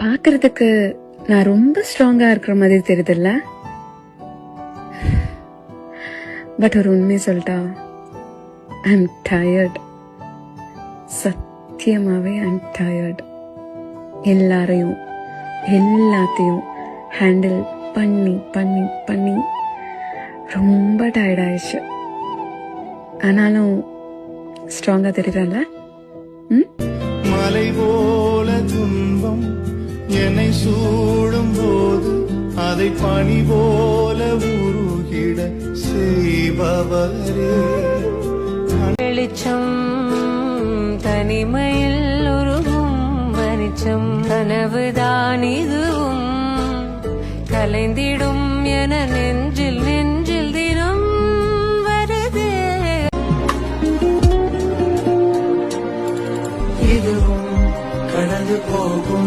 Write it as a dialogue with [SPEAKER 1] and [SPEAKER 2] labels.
[SPEAKER 1] பாக்குறதுக்கு நான் ரொம்ப ஸ்ட்ராங்கா இருக்கிற மாதிரி தெரியுதுல்ல? பட் ஒரு உண்மையை சொல்லிட்டா, ஐ எம் டயர்ட். சத்தியமாவே ஐ எம் டயர்ட். எல்லாரையும் எல்லாத்தையும் ஹேண்டில் பண்ணி பண்ணி பண்ணி ரொம்ப டயர்ட் ஆயிடுச்சு. ஆனாலும் ஸ்ட்ராங்கா தெரியுறல.
[SPEAKER 2] மலை போல துன்பம் என்னை சூடும் போது அதை பனி போல உருகிட செய்பவரே.
[SPEAKER 3] வெளிச்சம் தனிமையில் உருகும் மனிச்சம் கனவுதான் இதுவும் கலைந்திடும் என நெஞ்சில் நெஞ்சில் தினம் வருதே.
[SPEAKER 2] இதுவும் கடந்து போகும்